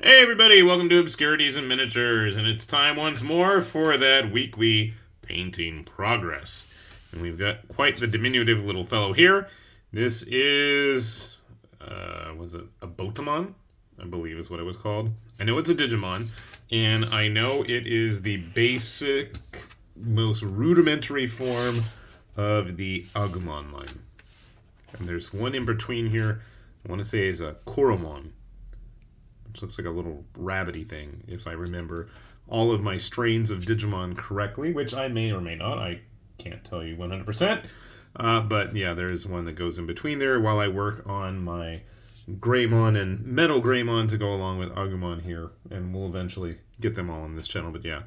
Hey everybody, welcome to Obscurities and Miniatures, and it's time once more for that weekly painting progress. And we've got quite the diminutive little fellow here. This is, was it a Botamon? I believe is what it was called. I know it's a Digimon, and I know it is the basic, most rudimentary form of the Agumon line. And there's one in between here, I want to say is a Koromon. Which looks like a little rabbity thing, if I remember all of my strains of Digimon correctly, which I may or may not. I can't tell you 100%. But yeah, there is one that goes in between there while I work on my Greymon and Metal Greymon to go along with Agumon here. And we'll eventually get them all on this channel. But yeah,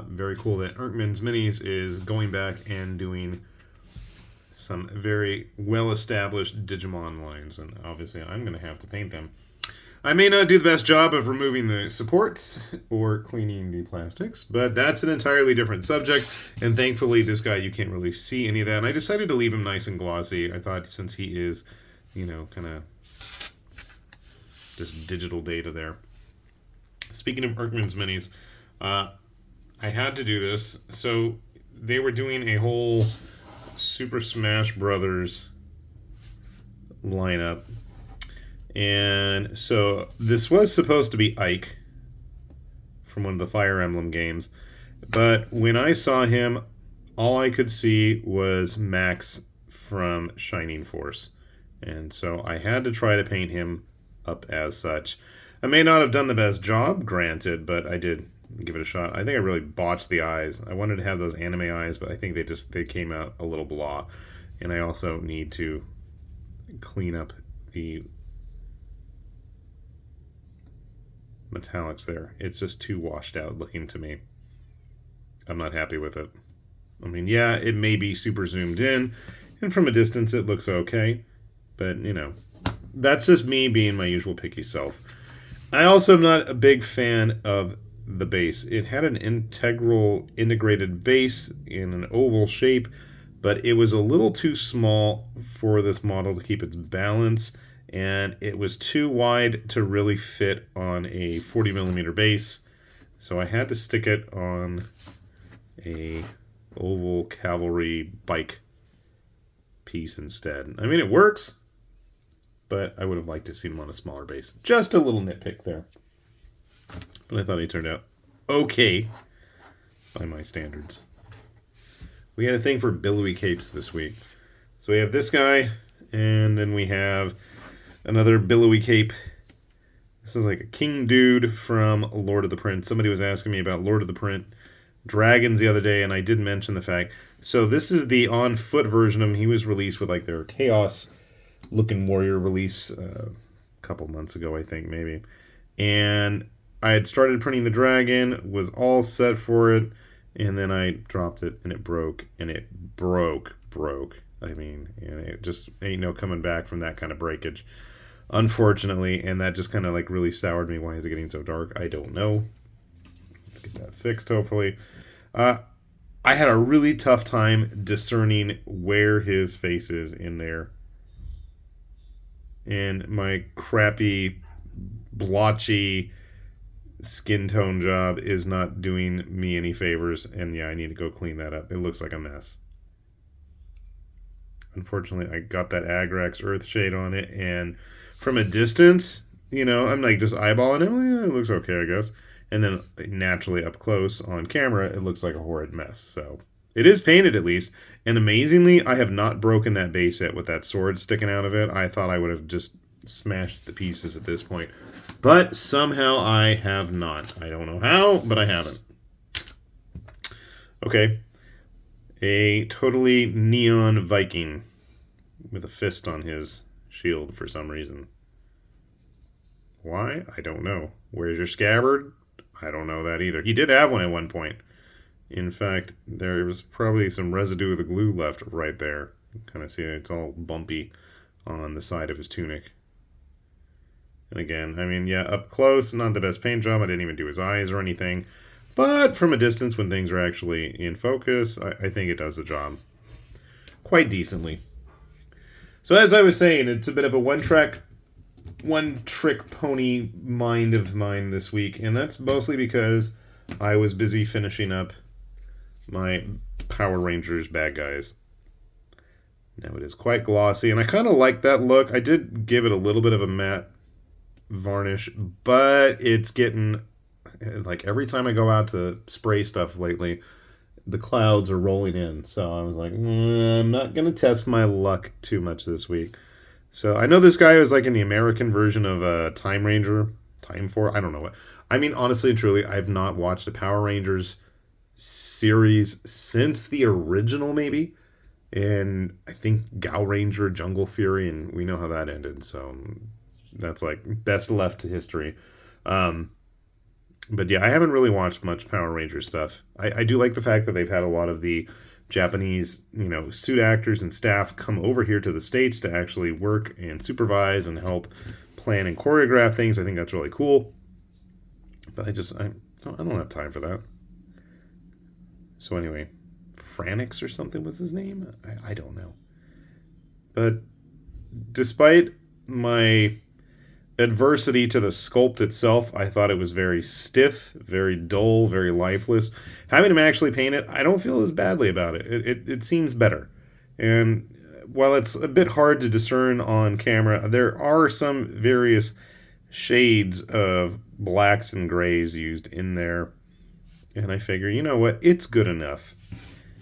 very cool that Erkman's Minis is going back and doing some very well-established Digimon lines. And obviously I'm going to have to paint them. I may not do the best job of removing the supports or cleaning the plastics, but that's an entirely different subject, and thankfully this guy, you can't really see any of that, and I decided to leave him nice and glossy. I thought since he is, kind of just digital data there. Speaking of Erkman's Minis, I had to do this. So they were doing a whole Super Smash Brothers lineup. And so this was supposed to be Ike from one of the Fire Emblem games. But when I saw him, all I could see was Max from Shining Force. And so I had to try to paint him up as such. I may not have done the best job, granted, but I did give it a shot. I think I really botched the eyes. I wanted to have those anime eyes, but I think they came out a little blah. And I also need to clean up the metallics there. It's just too washed out looking to me. I'm not happy with it. I mean, yeah, it may be super zoomed in, and from a distance it looks okay, but, that's just me being my usual picky self. I also am not a big fan of the base. It had an integrated base in an oval shape, but it was a little too small for this model to keep its balance, and it was too wide to really fit on a 40mm base, so I had to stick it on a oval cavalry bike piece instead. I mean, it works, but I would have liked to have seen him on a smaller base. Just a little nitpick there. But I thought he turned out okay by my standards. We had a thing for billowy capes this week. So we have this guy, and then we have another billowy cape. This is like a king dude from Lord of the Prince. Somebody was asking me about Lord of the Prince dragons the other day, and I did mention the fact. So this is the on-foot version of him. He was released with like their Chaos-looking warrior release a couple months ago, I think, maybe. And I had started printing the dragon, was all set for it, and then I dropped it, and it broke, and it broke. I mean, and it just ain't no coming back from that kind of breakage, unfortunately, and that just kind of like really soured me. Why is it getting so dark? I don't know. Let's get that fixed, hopefully. I had a really tough time discerning where his face is in there, and my crappy, blotchy skin tone job is not doing me any favors, and yeah, I need to go clean that up. It looks like a mess. Unfortunately, I got that Agrax Earthshade on it, and from a distance, I'm like just eyeballing it. Well, yeah, it looks okay, I guess. And then naturally up close on camera, it looks like a horrid mess. So it is painted at least. And amazingly, I have not broken that base yet with that sword sticking out of it. I thought I would have just smashed the pieces at this point. But somehow I have not. I don't know how, but I haven't. Okay. A totally neon Viking with a fist on his shield for some reason. Why? I don't know. Where's your scabbard? I don't know that either. He did have one at one point. In fact, there was probably some residue of the glue left right there. You kind of see it's all bumpy on the side of his tunic. And again, I mean, yeah, up close, not the best paint job. I didn't even do his eyes or anything. But from a distance, when things are actually in focus, I think it does the job quite decently. So as I was saying, it's a bit of a one-track one trick pony mind of mine this week, and that's mostly because I was busy finishing up my Power Rangers bad guys. Now it is quite glossy, and I kind of like that look. I did give it a little bit of a matte varnish, but it's getting, like, every time I go out to spray stuff lately, the clouds are rolling in. So I was like, I'm not going to test my luck too much this week. So I know this guy was like in the American version of Time Ranger, Time For. I don't know what. I mean, honestly and truly, I've not watched a Power Rangers series since the original, maybe. And I think Gal Ranger, Jungle Fury, and we know how that ended. So that's like best left to history. But yeah, I haven't really watched much Power Ranger stuff. I do like the fact that they've had a lot of the Japanese, suit actors and staff come over here to the States to actually work and supervise and help plan and choreograph things. I think that's really cool. But I don't have time for that. So anyway, Franix or something was his name? I don't know. But despite my adversity to the sculpt itself, I thought it was very stiff, very dull, very lifeless. Having him actually paint it, I don't feel as badly about it. It seems better. And while it's a bit hard to discern on camera, there are some various shades of blacks and grays used in there. And I figure, you know what? It's good enough.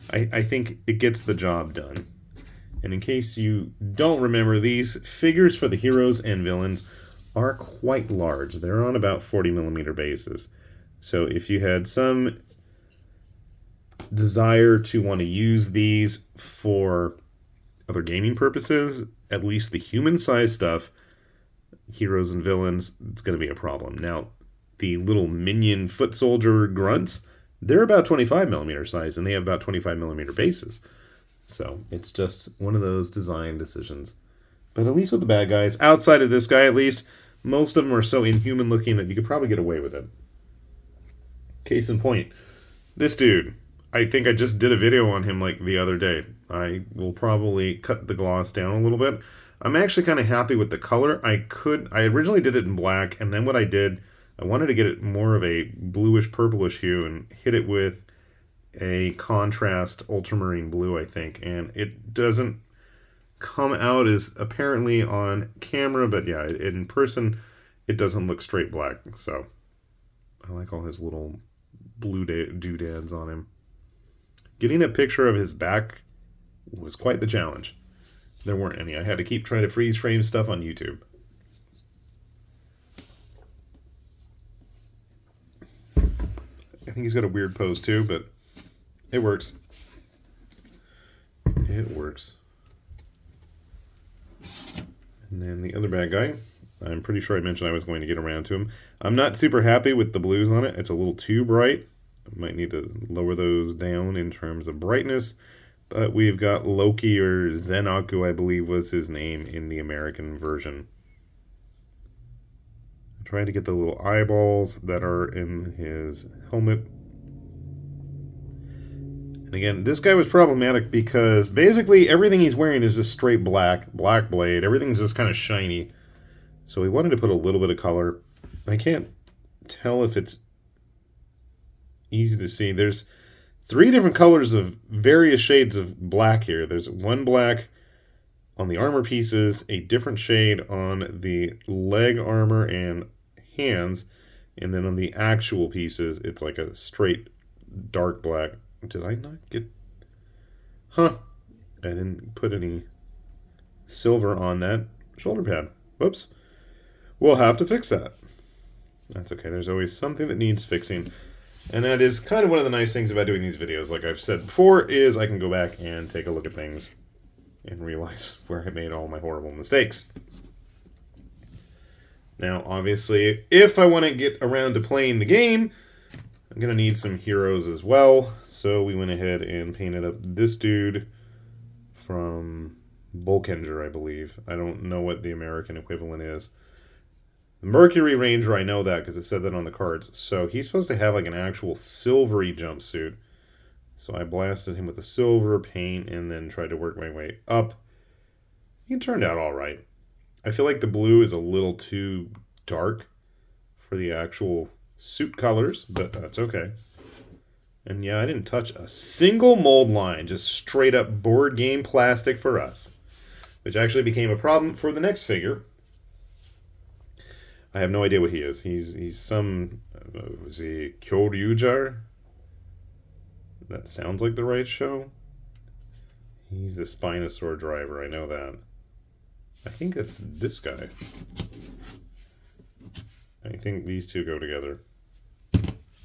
I think it gets the job done. And in case you don't remember, these figures for the heroes and villains are quite large. They're on about 40 millimeter bases. So if you had some desire to want to use these for other gaming purposes, at least the human size stuff, heroes and villains, it's going to be a problem. Now, the little minion foot soldier grunts, they're about 25 millimeter size, and they have about 25 millimeter bases. So it's just one of those design decisions. But at least with the bad guys, outside of this guy at least, most of them are so inhuman looking that you could probably get away with it. Case in point, this dude. I think I just did a video on him like the other day. I will probably cut the gloss down a little bit. I'm actually kind of happy with the color. I originally did it in black, and then what I did, I wanted to get it more of a bluish purplish hue and hit it with a contrast ultramarine blue, I think. And it doesn't come out as apparently on camera, but yeah, in person, it doesn't look straight black. So I like all his little blue doodads on him. Getting a picture of his back was quite the challenge. There weren't any. I had to keep trying to freeze frame stuff on YouTube. I think he's got a weird pose too, but it works. It works. And then the other bad guy, I'm pretty sure I mentioned I was going to get around to him. I'm not super happy with the blues on it. It's a little too bright. I might need to lower those down in terms of brightness. But we've got Loki, or Zenaku, I believe was his name in the American version. I'm trying to get the little eyeballs that are in his helmet. And again, this guy was problematic because basically everything he's wearing is just straight black blade. Everything's just kind of shiny. So we wanted to put a little bit of color. I can't tell if it's easy to see. There's 3 different colors of various shades of black here. There's one black on the armor pieces, a different shade on the leg armor and hands, and then on the actual pieces, it's like a straight dark black. Did I not get... I didn't put any silver on that shoulder pad. Whoops. We'll have to fix that. That's okay. There's always something that needs fixing. And that is kind of one of the nice things about doing these videos, like I've said before, is I can go back and take a look at things and realize where I made all my horrible mistakes. Now, obviously, if I want to get around to playing the game, I'm going to need some heroes as well. So we went ahead and painted up this dude from Bulkenger, I believe. I don't know what the American equivalent is. The Mercury Ranger, I know that because it said that on the cards. So he's supposed to have like an actual silvery jumpsuit. So I blasted him with the silver paint and then tried to work my way up. He turned out all right. I feel like the blue is a little too dark for the actual suit colors, but that's okay. And yeah, I didn't touch a single mold line, just straight up board game plastic for us, which actually became a problem for the next figure. I have no idea what he is. He's some, was he Kyoryujar? That sounds like the right show. He's the Spinosaur driver, I know that. I think that's this guy. I think these two go together.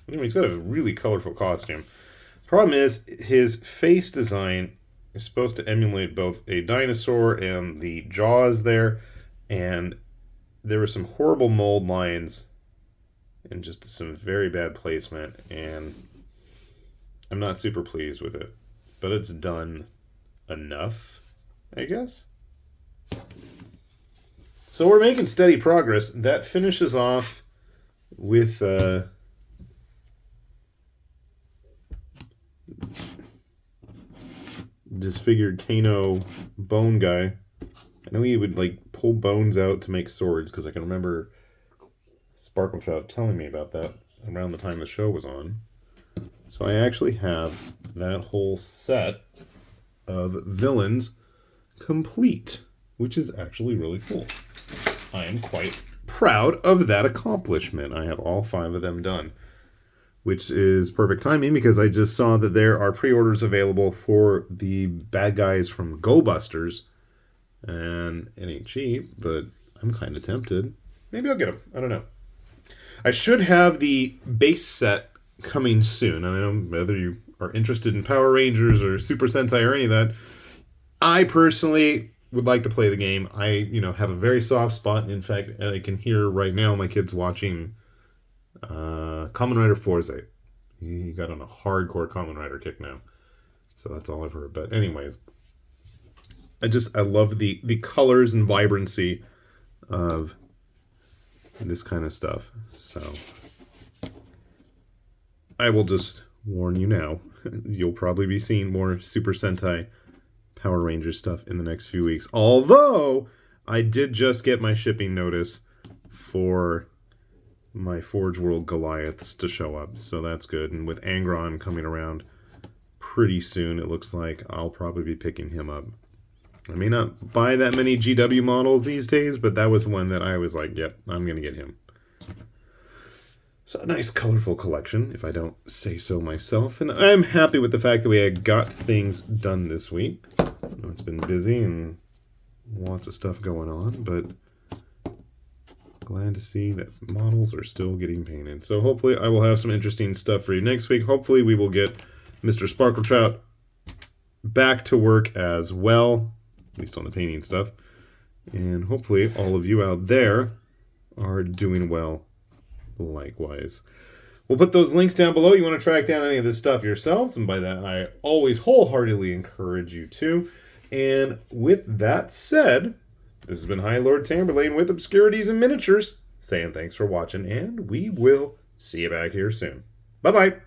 Anyway, he's got a really colorful costume. Problem is, his face design is supposed to emulate both a dinosaur and the jaws there, and there were some horrible mold lines and just some very bad placement, and I'm not super pleased with it. But it's done enough, I guess. So we're making steady progress. That finishes off with disfigured Kano bone guy. I know he would like pull bones out to make swords, because I can remember Sparkletrout telling me about that around the time the show was on. So I actually have that whole set of villains complete, which is actually really cool. I am quite proud of that accomplishment. I have all 5 of them done, which is perfect timing because I just saw that there are pre-orders available for the bad guys from Go Busters, and it ain't cheap, but I'm kind of tempted. Maybe I'll get them. I don't know. I should have the base set coming soon. I don't know whether you are interested in Power Rangers or Super Sentai or any of that. I personally would like to play the game. I, have a very soft spot. In fact, I can hear right now my kids watching Kamen Rider Forze. He got on a hardcore Kamen Rider kick now. So that's all I've heard. But anyways, I love the colors and vibrancy of this kind of stuff. So I will just warn you now. You'll probably be seeing more Super Sentai Power Ranger stuff in the next few weeks. Although, I did just get my shipping notice for my Forge World Goliaths to show up. So that's good. And with Angron coming around pretty soon, it looks like I'll probably be picking him up. I may not buy that many GW models these days, but that was one that I was like, yep, I'm going to get him. So a nice colorful collection, if I don't say so myself. And I'm happy with the fact that we had got things done this week. I know it's been busy and lots of stuff going on, but glad to see that models are still getting painted. So hopefully I will have some interesting stuff for you next week. Hopefully we will get Mr. Sparkletrout back to work as well, at least on the painting stuff. And hopefully all of you out there are doing well likewise. We'll put those links down below. You want to track down any of this stuff yourselves, and by that I always wholeheartedly encourage you to. And with that said, this has been High Lord Tamberlane with Obscurities and Miniatures, saying thanks for watching, and we will see you back here soon. Bye-bye.